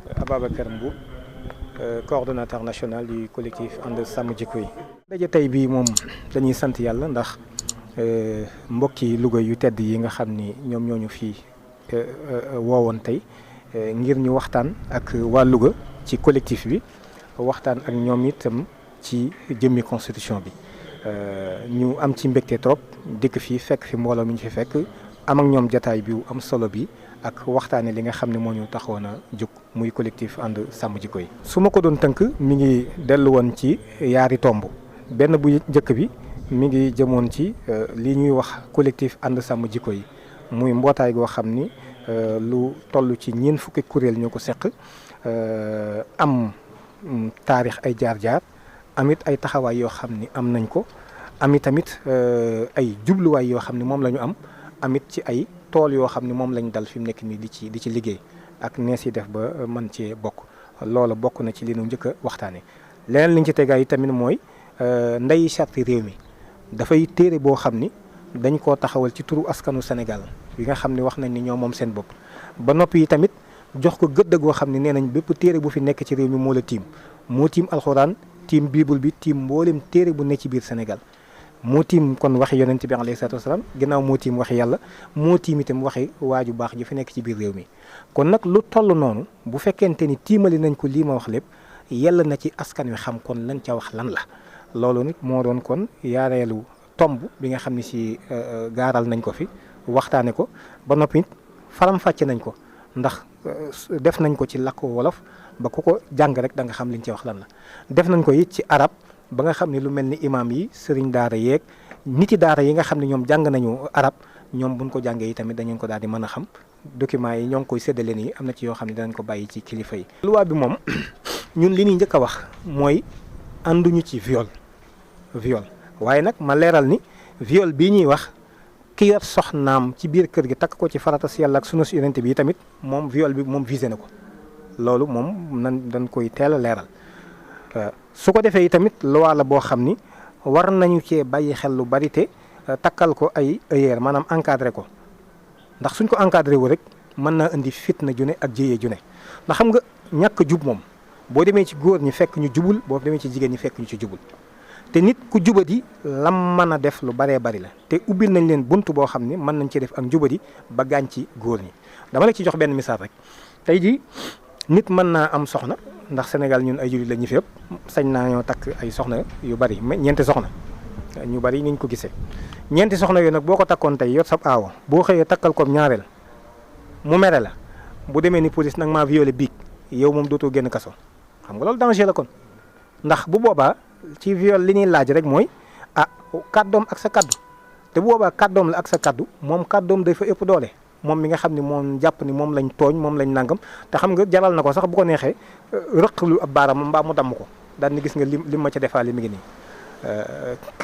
Ababacar Mboup coordonnateur national du collectif And Sàmm Jikko Yi. daje tey bii moom dañuy sant yàlla ndax mbokki Louga yu tedd yi nga xam ni ñoom ñooñu fii woowoon tey ngir ñu waxtaan ak waa Louga ci collectif bi waxtaan ak ñoom itam ci jëmmi constitution bi ñu am ci mbégte trop dikk fii fekk fi mbooloo mi ñu fi fekk am ak ñoom jataay bi am solo bi ak waxtaane li nga xam ne moo ñu taxoon a jóg muy collectif And Sàmm Jikko Yi. su ma ko doon tënk mi ngi dellu woon ci yaari tomb benn bu njëkk bi mi ngi jëmoon ci li ñuy wax collectif And Sàmm Jikko Yi muy mbootaay goo xam ni lu toll ci ñeent fukki kuréel ñoo ko seq am taarix ay jaar-jaar amit ay taxawaay yoo xam ni am nañ ko ami tamit ay jubluwaay yoo xam ni moom la ñu am amit ci ay tool yoo xam ni moom lañ dal fi mu nekk nii di ci liggéey ak nees yi def ba mën cee bokk loola bokk na ci li nu njëkk a waxtaane leneen liñ ci tegaay yi tamit mooy ndeyi charte réew mi dafay téere boo xam ni dañ koo taxawal ci turu askanu Sénégal yi nga xam ni wax nañ ni ñoo moom seen bopp ba noppi yi tamit jox ko gëdd goo xam ni nee nañ bépp téere bu fi nekk ci réew mi moo la tiim moo tiim alxuraan tiim biibul bi tiim mboolem téere bu nekk ci biir Sénégal moo tiim kon waxi yonent bi alayhi salaatu wasalaam ginnaaw moo tiim waxi yàlla moo tiim itam waxi waaju baax ji fi nekk ci biir réew mi kon nag lu toll noonu bu fekkente ni tiimali nañ ko lii ma wax lépp yàlla na ci askan wi xam kon lañ ca wax lan la loolu nit moo doon kon yaareelu tomb bi nga xam ne si gaaral nañ ko fi waxtaane ko ba noppi faram-fàcce nañ ko ndax def nañ ko ci làkku wolof ba ku ko jàng rek da nga xam liñ ci wax lan la def nañ ko it ci arab ba nga xam ne lu mel ni imaam yi sëriñ daara yeeg niti daara yi nga xam ne ñoom jàng nañu arab ñoom buñ ko jàngee yi tamit dañu ko daal di mën a xam documents yi ñoo ngi koy séddale nii am na ci yoo xam ne danañ ko bàyyi ci kilifa yi. loi bi moom ñun li ñuy njëkk a wax mooy ànduñu ci viol waaye nag ma leeral ni viol bii ñuy wax ki yor soxnaam ci biir kër gi takk ko ci faratas yàlla ak sunu yonent bi tamit moom viol bi moom visé na ko loolu moom nan dañ koy teel a leeral. su ko defee tamit loi la boo xam ni war nañu cee bàyyi xel lu bari te takkal ko ay œillères maanaam encadré ko ndax suñ ko encadré wu rek mën naa indi fitna june ak jéyee june ndax xam nga ñàkk jub moom boo demee ci góor ñi fekk ñu jubul boo demee ci jigéen ñi fekk ñu ci jubul te nit ku jubadi lam mën a def lu baree bari la te ubbil nañ leen bunt boo xam ni mën nañ ci def ak njubadi ba gaañ ci góor ñi dama la ci jox benn misaal rek tey jii nit mën naa am soxna ndax Sénégal ñun ay jullit la ñu fi yëpp sañ naa ñoo takk ay soxna yu bari ñeenti soxna ñu bari niñ ko gisee ñeenti soxna yooyu nag boo ko takkoon tey yor sab aawo boo xëyee takkal ko ñaareel mu mere la bu demee ni police nag maa violé biig yow moom dootoo génn kaso xam nga loolu danger la kon ndax bu boobaa ci viol li ñuy laaj rek mooy kàddoom ak sa kaddu te bu boobaa kàddoom la ak sa kaddu moom kàddoom day fa ëpp doole moom mi nga xam ne moom jàpp ni moom lañ tooñ moom lañ nangam te xam nga jaral na ko sax bu ko neexee rëq lu ab baaram mbaa mu damm ko daal ni gis nga lim ma ca defaale mi ngi nii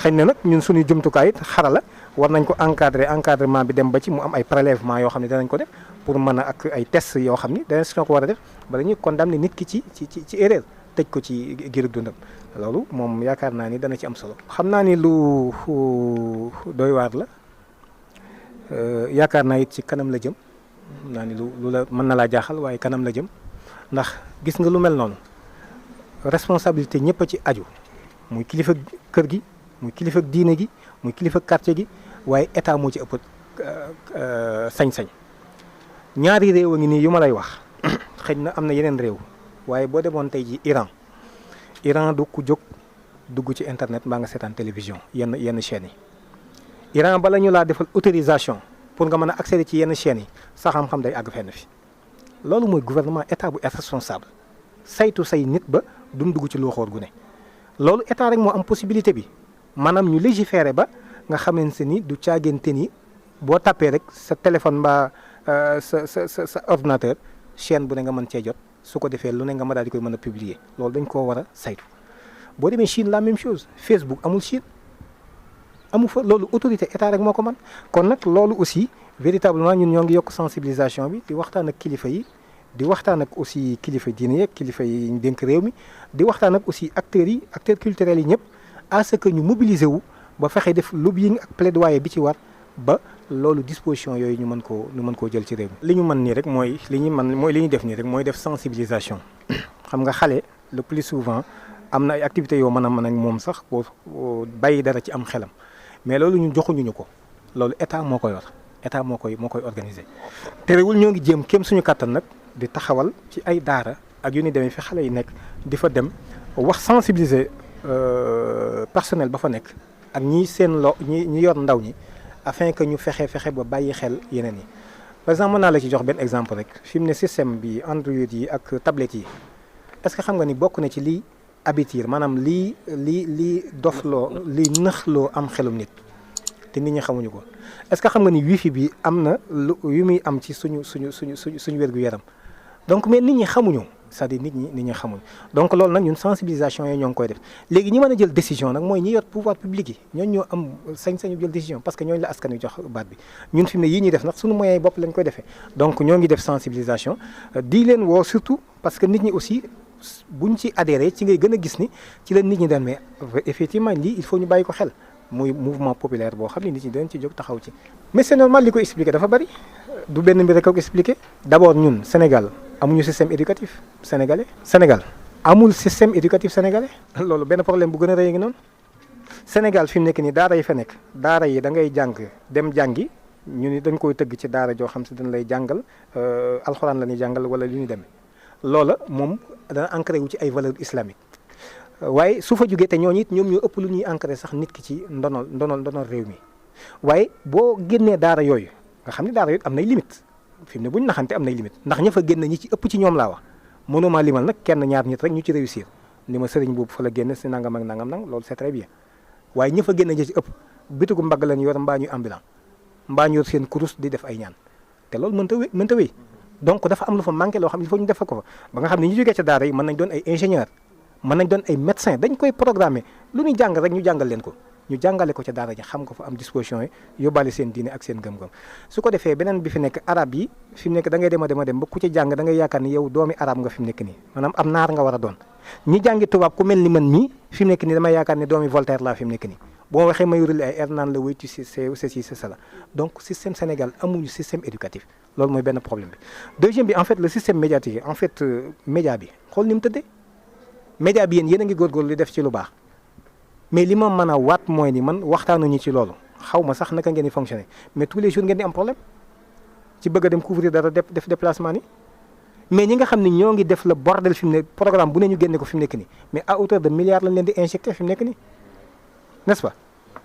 xëy na nag ñun suñuy jumtukaay it xarala war nañ ko encadrement bi dem ba ci mu am ay prélèvement yoo xam ne danañ ko def pour mën a ak ay test yoo xam ni danañ si ko war a def ba dañuy condamné nit ki ci erreur tëj ko ci giirug dundam loolu moom yaakaar naa ni dana ci am solo. xam naa ni lu doy waar la. yaakaar naa it ci kanam la jëm naa ni lu la mën na laa jaaxal waaye kanam la jëm ndax gis nga lu mel noonu responsabilité ñëpp a ci aju muy kilifa kër gi muy kilifa diine gi muy kilifa quartier gi waaye état moo ci ëpp sañ-sañ ñaari réew a ngi nii yu ma lay wax xëy na am na yeneen réew waaye boo demoon tey ji Iran du ku jóg dugg ci internet mbaa nga seetaan télévision yenn chaînes yi Iran bala ñu laa defal autorisation pour nga mën a accéder ci yenn chaînes yi sa xam-xam day àgg fenn fi loolu mooy gouvernement état bu responsable saytu say nit ba duñ dugg ci looxoor gu ne loolu état rek moo am possibilité bi maanaam ñu légiférer ba nga xamante ni du caagante ni boo tapé rek sa téléphone mbaa sa ordinateur chaîne bu ne nga mën cee jot su ko defee lu ne nga ma daal di koy mën a publier loolu dañ koo war a saytu boo demee Chine la même chose Facebook amul Chine amu fa loolu autorité état rek moo ko mën kon nag loolu aussi véritablement ñun ñoo ngi yokk sensibilisation bi di waxtaan ak kilifa yi di waxtaan ak aussi kilifa diine yeeg kilifa yi ñu dénk réew mi di waxtaan ak aussi acteurs culturels yi ñëpp à ce que ñu mobiliser wu ba fexe def lobbying ak plaidoyer bi ci war ba loolu disposition yooyu ñu mën koo jël ci réew mi. li ñu mën nii rek mooy li ñu def nii rek mooy def sensibilisation xam nga xale le plus souvent am na ay activités yoo mën ak moom sax boo bàyyi dara ci am xelam mais loolu ñun joxuñu ko loolu état moo ko yor état moo koy organiser. terewul ñoo ngi jéem kéem suñu kàttan nag di taxawal ci ay daara ak yu ni demee fi xale yi nekk di fa dem wax sensibiliser personnel ba fa nekk ak ñi yor ndaw ñi afin que ñu fexe ba bàyyi xel yeneen yi. par exemple mën naa la ci jox benn exemple rek fi mu ne système bi Android yi ak tablette yi est-ce que xam nga ni bokk na ci lii abitir maanaam lii dofloo lii nëxloo am xelum nit te nit ñi xamuñu ko. est-ce que xam nga ni wifi bi am na lu yu muy am ci suñu wér-gu-yaram donc mais nit ñi xamuñu c'est-à-dire nit ñi xamuñu donc loolu nag ñun sensibilisation yi ñoo ngi koy def léegi ñi mën a jël décision nag mooy ñi yor pouvoir public yi ñooñu ñoo am sañ-sañu jël décision parce que ñooñu la askan wi jox baat bi ñun fi mu ne yii ñuy def nag suñu moyens yi bopp lañ koy defee donc ñoo ngi def sensibilisation di leen woo surtout parce que nit ñi aussi buñ ci adhéré ci ngay gën a gis ni ci la nit ñi daan mais effectivement lii il faut ñu bàyyi ko xel muy mouvement populaire boo xam ne nit ñi dañ ci jóg taxaw ci. mais c'est normal li ko expliqué dafa bari du benn mbir rek ko expliqué d'abord ñun Sénégal amuñu système éducatif sénégalais. Sénégal amul système éducatif sénégalais. loolu benn problème bu gën a rëy ngi noonu Sénégal fi mu nekk nii daara yi fa nekk daara yi da ngay jàng dem jàngi ñu ni dañ koy tëgg ci daara joo xam si dañ lay jàngal alxuraan la ñuy jàngal wala li ñu demee loola moom dana ancré wu ci ay valeurs islamiques. waaye su fa jógee te ñooñu it ñoom ñoo ëpp lu ñuy ancré sax nit ki ci ndonol réew mi waaye boo génnee daara yooyu nga xam ne daara yooyu am nay limite fi mu ne bu ñu naxante am nay limite ndax ña fa génn ñi ci ëpp ci ñoom laa wax mënuma limal nag kenn ñaar nit rek ñu ci réussir ni ma sëriñ boobu fa la génn si nangam ak nangam loolu c'est très bien waaye ña fa génn ñi ci ëpp bitigu mbagg lañ yor mbaa ñu ambulant mbaa ñu yor seen kurus di def ay ñaan te loolu mënta wéy donc dafa am lu fa manqué loo xam ne il faut ñu def ko fa ba nga xam ne ñu jógee ca daara yi mën nañ doon ay ingénieur mën nañ doon ay médecin dañ koy programmer lu ñu jàng rek ñu jàngal leen ko ñu jàngale ko ca daara ji xam ko fa am disposition yi yóbbaale seen diine ak seen gëm-gëm su ko defee beneen bi fi nekk arab yi fi mu nekk da ngay dem ba ku ci jàng da ngay yaakaar ni yow doomi arab nga fi mu nekk nii maanaam am naar nga war a doon ñi jàngi tubaab ku mel ni man mii fi mu nekk nii damay yaakaar ni doomi Voltaire laa fi mu nekk nii boo waxee may rëli ay Hernán la wéy ci c'est ça donc système Sénégal amuñu système éducatif loolu mooy benn problème bi deuxième bi en fait le système médiatique en fait média bi xool ni mu tëddee média bi yéen a ngi góorgóorlu di def ci lu baax mais li ma mën a waat mooy ni man waxtaanuñu ci loolu xaw ma sax naka ngeen di fonctionner mais tous les jours ngeen di am problème ci bëgg a dem couvrir dara def déplacement ni mais ñi nga xam ne ñoo ngi def le bordel fi mu ne programme bu ne ñu génne ko fi mu nekk nii mais à hauteur de milliards lañ leen di injecté fi mu nekk nii n'est-ce pas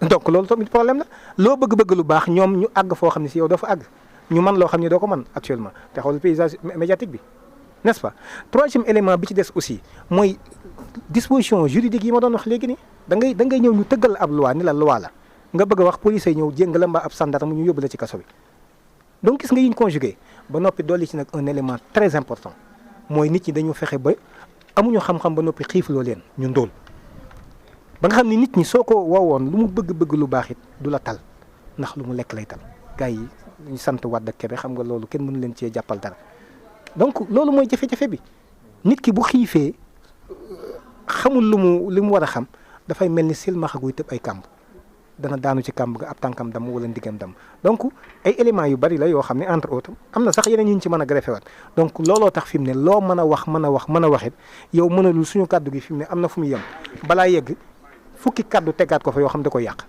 donc loolu tamit problème la loo bëgg lu baax ñoom ñu àgg foo xam ne si yow doo fa àgg ñu mën loo xam ne doo ko mën actuellement te xool paysage médiatique bi n'est-ce pas troisième élément bi ci des aussi mooy disposition juridique yi ma doon wax léegi nii da ngay ñëw ñu tëggal ab loi ni la loi la nga bëgg a wax police yi ñëw jéng la mbaa ab gendarme ñu yóbbu la ci kaso bi donc gis nga yiñ conjugué ba noppi dolli ci nag un élément très important mooy nit ñi dañu fexe ba amuñu xam-xam ba noppi xiifloo leen ñu ndóol ba nga xam ni nit ñi soo ko woowoon lu mu bëgg lu baax it du la tal ndax lu mu lekk lay tal gars yi ñu sant Wade ak Kébé xam nga loolu kenn mënu leen cee jàppal dara donc loolu mooy jafe-jafe bi nit ki bu xiifee xamul li mu war a xam dafay mel ni silmaxa guy tëb ay kàmb dana daanu ci kàmb ga ab tànkam dam wala ndigam dam donc ay éléments yu bari la yoo xam ne entre autres am na sax yeneen yu ñu ci mën a greffé waat donc looloo tax fi mu ne loo mën a wax it yow mënalul suñu kàddu gi fi mu ne am na fu mu yem balaa yegg fukki kàddu tegaat ko fa yoo xam da koy yàq